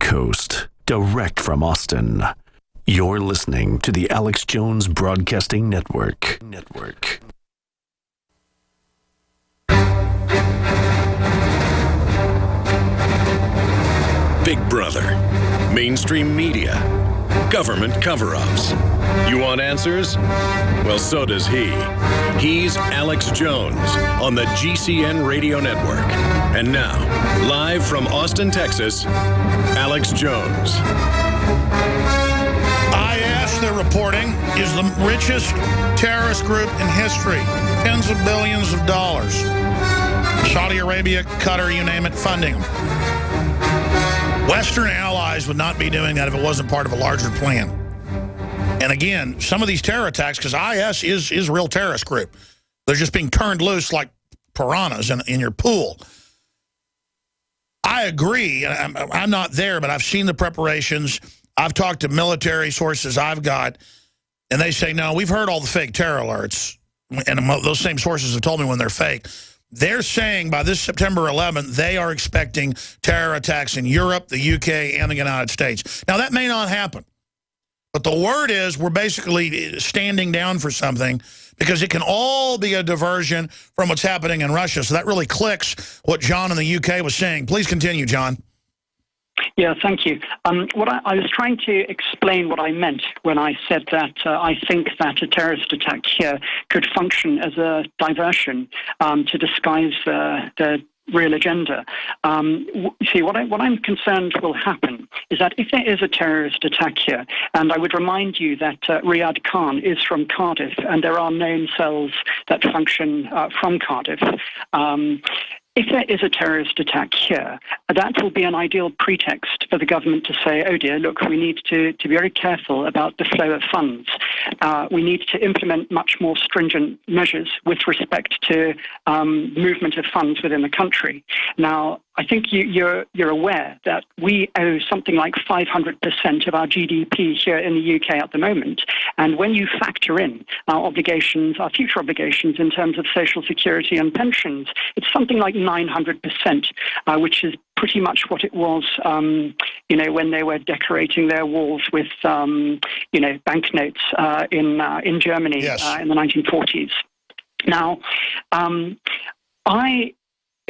coast, direct from Austin. You're listening to the Alex Jones Broadcasting Network. Big Brother, mainstream media, government cover-ups. You want answers? Well, so does he. He's Alex Jones on the GCN Radio Network. And now, live from Austin, Texas, Alex Jones. IS, they're reporting, is the richest terrorist group in history. Tens of billions of dollars. Saudi Arabia, Qatar, you name it, funding them. Western allies would not be doing that if it wasn't part of a larger plan. And again, some of these terror attacks, because IS is a real terrorist group. They're just being turned loose like piranhas in your pool. I agree. I'm not there, but I've seen the preparations. I've talked to military sources I've got, and they say, no, we've heard all the fake terror alerts. And those same sources have told me when they're fake. They're saying by this September 11th, they are expecting terror attacks in Europe, the UK, and the United States. Now, that may not happen. But the word is we're basically standing down for something because it can all be a diversion from what's happening in Russia. So that really clicks what John in the UK was saying. Please continue, John. Yeah, thank you. What I was trying to explain what I meant when I said that I think that a terrorist attack here could function as a diversion to disguise the real agenda. See, what I'm concerned will happen is that if there is a terrorist attack here, and I would remind you that Riyad Khan is from Cardiff, and there are known cells that function from Cardiff. If there is a terrorist attack here, that will be an ideal pretext for the government to say, oh dear, look, we need to be very careful about the flow of funds. We need to implement much more stringent measures with respect to movement of funds within the country. Now, I think you're aware that we owe something like 500% of our GDP here in the UK at the moment. And when you factor in our obligations, our future obligations in terms of social security and pensions, it's something like 900%, which is pretty much what it was, when they were decorating their walls with, banknotes in Germany in the 1940s. Now,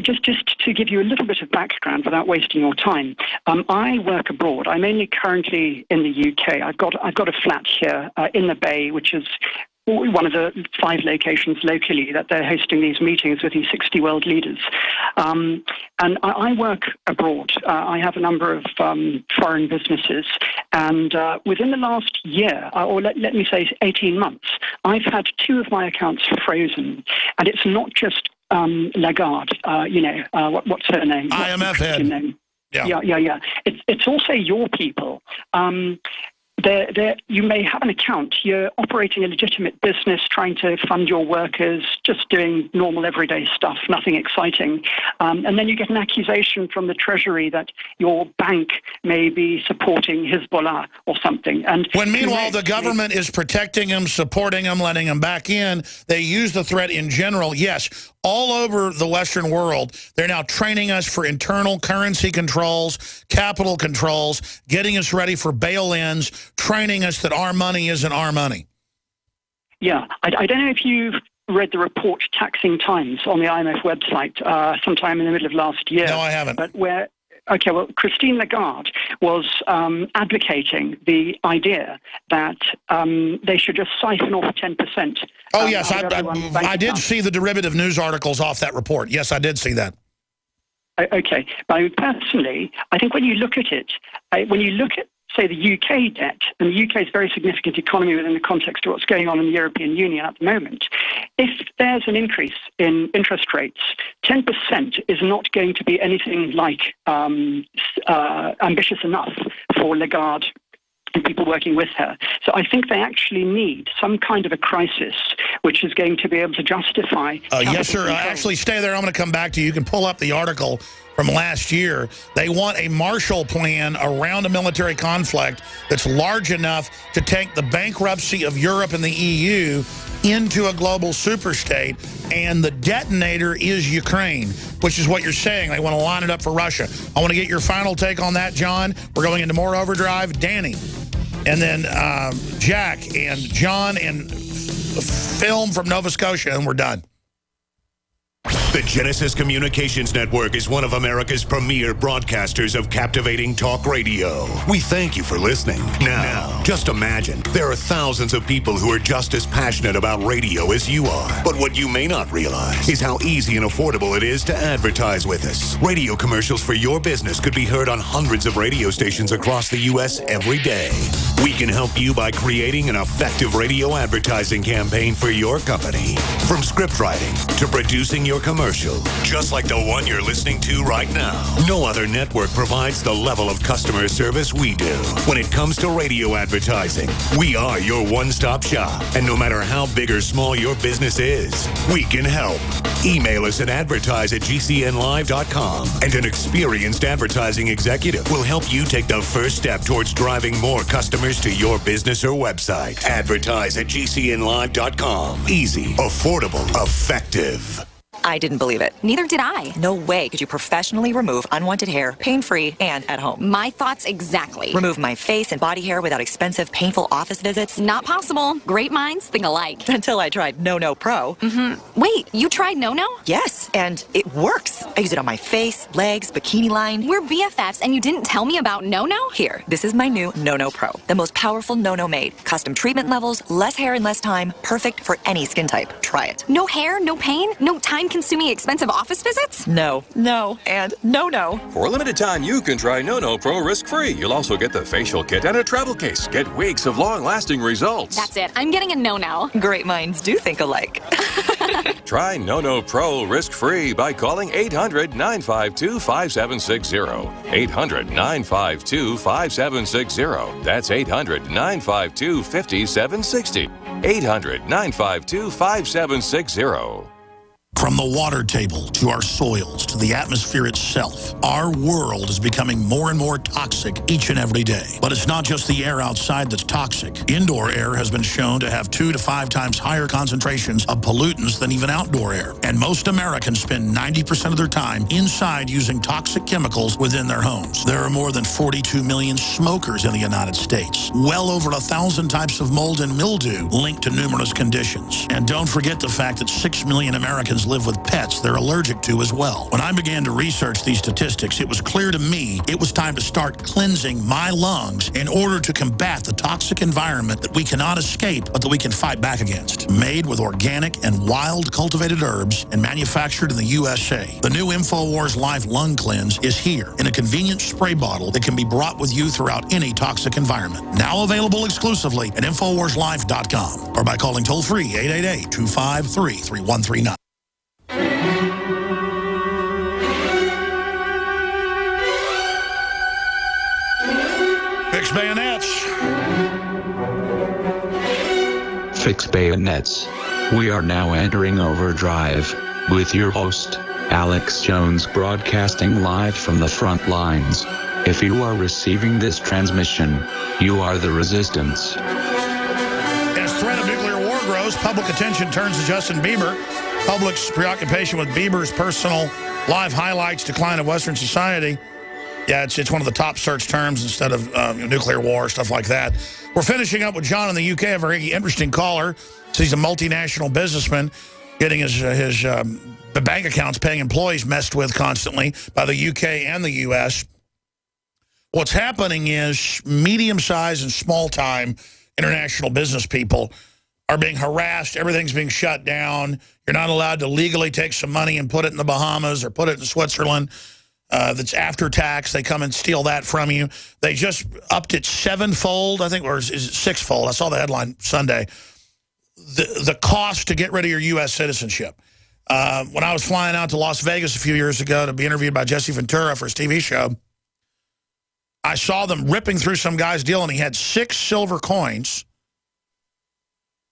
Just to give you a little bit of background without wasting your time, I work abroad. I'm only currently in the UK. I've got a flat here in the Bay, which is one of the 5 locations locally that they're hosting these meetings with these 60 world leaders. And I work abroad. I have a number of foreign businesses. And within the last year, or let me say 18 months, I've had 2 of my accounts frozen. And it's not just Lagarde, what's her name? IMF head. Name? Yeah. It's also your people. You may have an account. You're operating a legitimate business, trying to fund your workers, just doing normal everyday stuff, nothing exciting. And then you get an accusation from the Treasury that your bank may be supporting Hezbollah or something. And when meanwhile the government is protecting them, supporting them, letting them back in, they use the threat in general. Yes, all over the Western world, they're now training us for internal currency controls, capital controls, getting us ready for bail-ins, training us that our money isn't our money. Yeah, I don't know if you've read the report Taxing Times on the IMF website sometime in the middle of last year. No, I haven't. But Christine Lagarde was advocating the idea that they should just siphon off 10%. Oh, yes, I did see the derivative news articles off that report. Yes, I did see that. Okay. But personally, I think when you look at it, when you look at, say, the UK debt, and the UK is a very significant economy within the context of what's going on in the European Union at the moment, if there's an increase in interest rates, 10% is not going to be anything like ambitious enough for Lagarde and people working with her. So I think they actually need some kind of a crisis which is going to be able to justify. Yes, sir. Actually, stay there. I'm going to come back to you. You can pull up the article from last year. They want a Marshall Plan around a military conflict that's large enough to take the bankruptcy of Europe and the EU into a global superstate, and the detonator is Ukraine, which is what you're saying. They want to line it up for Russia. I want to get your final take on that, John. We're going into more overdrive. Danny, and then Jack and John and Film from Nova Scotia, and we're done. The Genesis Communications Network is one of America's premier broadcasters of captivating talk radio. We thank you for listening. Now, just imagine, there are thousands of people who are just as passionate about radio as you are. But what you may not realize is how easy and affordable it is to advertise with us. Radio commercials for your business could be heard on hundreds of radio stations across the U.S. every day. We can help you by creating an effective radio advertising campaign for your company. From script writing to producing your commercial, just like the one you're listening to right now. No other network provides the level of customer service we do. When it comes to radio advertising, we are your one-stop shop. And no matter how big or small your business is, we can help. Email us at advertise@gcnlive.com, and an experienced advertising executive will help you take the first step towards driving more customers to your business or website. Advertise@gcnlive.com. Easy, affordable, effective. I didn't believe it. Neither did I. No way could you professionally remove unwanted hair, pain-free, and at home. My thoughts exactly. Remove my face and body hair without expensive, painful office visits? Not possible. Great minds think alike. Until I tried No Pro. Wait, you tried No? Yes, and it works. I use it on my face, legs, bikini line. We're BFFs and you didn't tell me about No? Here, this is my new No Pro. The most powerful No made. Custom treatment levels, less hair in less time, perfect for any skin type. Try it. No hair, no pain, no time-consuming expensive office visits? No, and no. For a limited time, you can try No Pro risk-free. You'll also get the facial kit and a travel case. Get weeks of long-lasting results. That's it. I'm getting a No. Great minds do think alike. Try No Pro risk-free by calling 800-952-5760. 800-952-5760. That's 800-952-5760. 800-952-5760. From the water table to our soils to the atmosphere itself, our world is becoming more and more toxic each and every day. But it's not just the air outside that's toxic. Indoor air has been shown to have 2 to 5 times higher concentrations of pollutants than even outdoor air. And most Americans spend 90% of their time inside using toxic chemicals within their homes. There are more than 42 million smokers in the United States. Well over 1,000 types of mold and mildew linked to numerous conditions. And don't forget the fact that 6 million Americans live with pets they're allergic to as well. When I began to research these statistics, it was clear to me it was time to start cleansing my lungs in order to combat the toxic environment that we cannot escape, but that we can fight back against. Made with organic and wild cultivated herbs and manufactured in the USA, the new InfoWars Life Lung Cleanse is here in a convenient spray bottle that can be brought with you throughout any toxic environment. Now available exclusively at InfoWarsLife.com or by calling toll-free 888-253-3139. Fix bayonets. Fix bayonets. We are now entering overdrive with your host, Alex Jones, broadcasting live from the front lines. If you are receiving this transmission, you are the resistance. As threat of nuclear war grows, public attention turns to Justin Bieber. Public's preoccupation with Bieber's personal live highlights decline of Western society. Yeah, it's one of the top search terms instead of nuclear war, stuff like that. We're finishing up with John in the UK, a very interesting caller. So he's a multinational businessman getting his bank accounts paying employees messed with constantly by the UK and the US. What's happening is medium-sized and small-time international business people are being harassed. Everything's being shut down. You're not allowed to legally take some money and put it in the Bahamas or put it in Switzerland. That's after tax. They come and steal that from you. They just upped it 7-fold, I think, or is it 6-fold? I saw the headline Sunday. The cost to get rid of your U.S. citizenship. When I was flying out to Las Vegas a few years ago to be interviewed by Jesse Ventura for his TV show, I saw them ripping through some guy's deal, and he had 6 silver coins.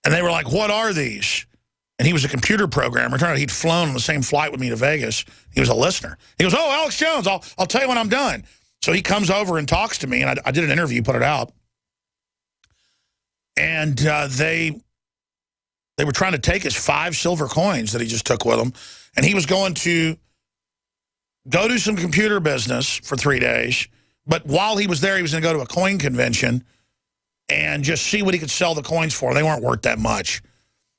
And they were like, what are these? and he was a computer programmer. Turned out he'd flown on the same flight with me to Vegas. He was a listener. He goes, "Oh, Alex Jones, I'll tell you when I'm done." So he comes over and talks to me, and I did an interview, put it out. And they were trying to take his 5 silver coins that he just took with him, and he was going to go do some computer business for 3 days. But while he was there, he was going to go to a coin convention and just see what he could sell the coins for. They weren't worth that much.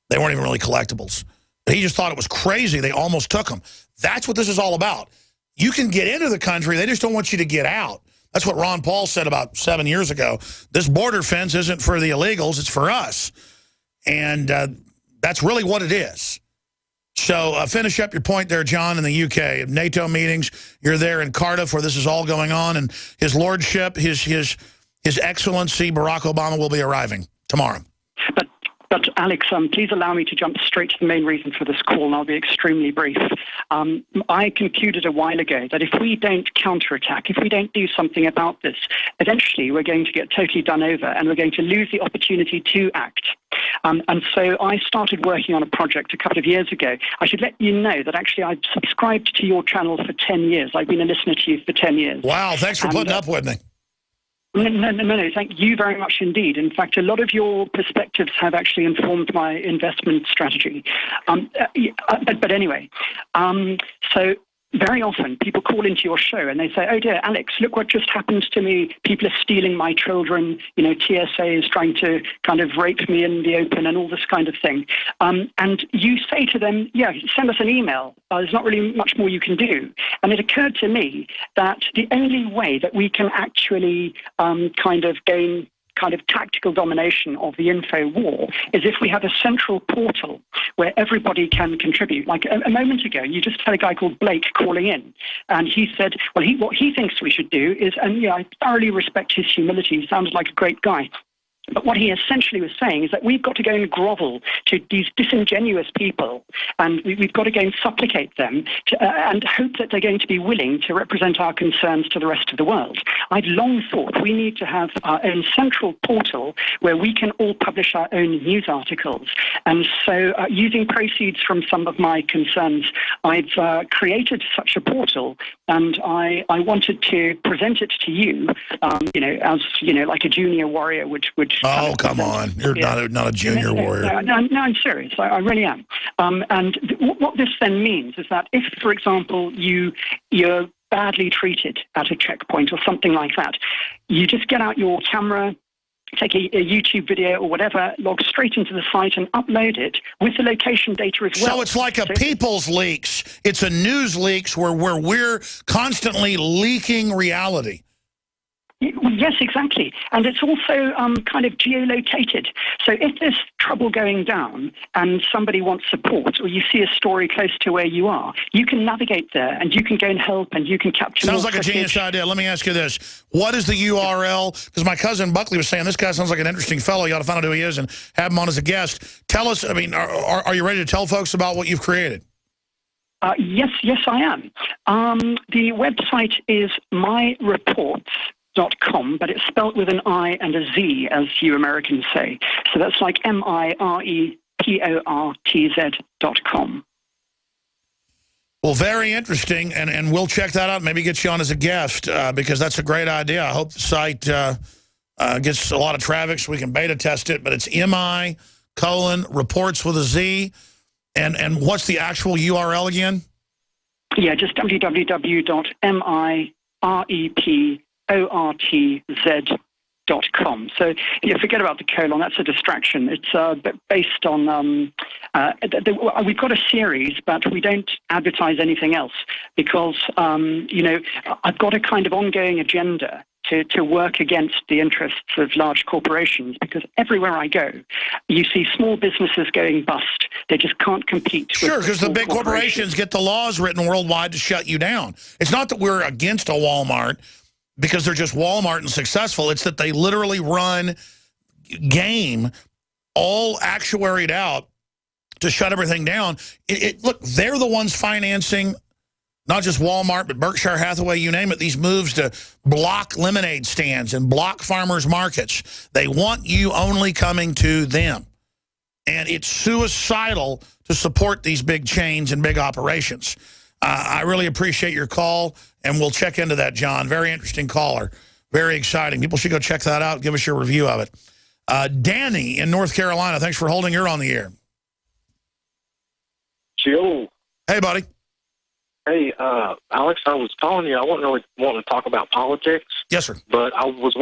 They weren't even really collectibles. But he just thought it was crazy. They almost took him. That's what this is all about. You can get into the country. They just don't want you to get out. That's what Ron Paul said about 7 years ago. This border fence isn't for the illegals. It's for us. And that's really what it is. So finish up your point there, John, in the UK. At NATO meetings, you're there in Cardiff where this is all going on. And his lordship, his excellency, Barack Obama, will be arriving tomorrow. But Alex, please allow me to jump straight to the main reason for this call, and I'll be extremely brief. I concluded a while ago that if we don't counterattack, if we don't do something about this, eventually we're going to get totally done over, and we're going to lose the opportunity to act. And so I started working on a project a couple of years ago. I should let you know that actually I've subscribed to your channel for 10 years. I've been a listener to you for 10 years. Wow, thanks for putting up with me. No, thank you very much indeed. In fact, a lot of your perspectives have actually informed my investment strategy. But anyway, so very often people call into your show and they say, "Oh dear, Alex, look what just happened to me. People are stealing my children. You know, TSA is trying to kind of rape me in the open and all this kind of thing." And you say to them, "Yeah, send us an email. There's not really much more you can do." And it occurred to me that the only way that we can actually kind of gain kind of tactical domination of the info war is if we have a central portal where everybody can contribute. Like a moment ago, you just had a guy called Blake calling in, and he said, well, what he thinks we should do is, and yeah, I thoroughly respect his humility. He sounded like a great guy. But what he essentially was saying is that we've got to go and grovel to these disingenuous people, and we've got to go and supplicate them and hope that they're going to be willing to represent our concerns to the rest of the world. I'd long thought we need to have our own central portal where we can all publish our own news articles. And so using proceeds from some of my concerns, I've created such a portal, and I wanted to present it to you, as, like a junior warrior, which oh, come on. You're not a junior warrior. No, I'm serious. I really am. And what this then means is that if, for example, you're badly treated at a checkpoint or something like that, you just get out your camera, take a YouTube video or whatever, log straight into the site and upload it with the location data as well. So it's like a people's leaks. It's a news leaks where we're constantly leaking reality. Yes, exactly. And it's also kind of geolocated. So if there's trouble going down and somebody wants support, or you see a story close to where you are, you can navigate there and you can go and help and you can capture Sounds more like a genius idea. Let me ask you this. What is the URL? Because my cousin Buckley was saying, this guy sounds like an interesting fellow. You ought to find out who he is and have him on as a guest. Tell us, I mean, are you ready to tell folks about what you've created? Yes, I am. The website is myreports.com, but it's spelled with an I and a Z, as you Americans say. So that's like MIREPORTZ.com. Well, very interesting, and we'll check that out. Maybe get you on as a guest, because that's a great idea. I hope the site gets a lot of traffic so we can beta test it. But it's MI:reports with a Z. And what's the actual URL again? Yeah, just www.mirepORTZ.com. So forget about the colon. That's a distraction. It's based on, we've got a series, but we don't advertise anything else because, I've got a kind of ongoing agenda to work against the interests of large corporations, because everywhere I go, you see small businesses going bust. They just can't compete. Sure, because the big corporations get the laws written worldwide to shut you down. It's not that we're against a Walmart because they're just Walmart and successful. It's that they literally run game all actuaried out to shut everything down. Look, they're the ones financing not just Walmart, but Berkshire Hathaway, you name it, these moves to block lemonade stands and block farmers markets. They want you only coming to them. and it's suicidal to support these big chains and big operations. I really appreciate your call, and we'll check into that, John. Very interesting caller. Very exciting. People should go check that out. Give us your review of it. Danny in North Carolina, thanks for holding. You're on the air. Joe. Hey, buddy. Hey, Alex, I was calling you. I wasn't really wanting to talk about politics. Yes, sir. But I was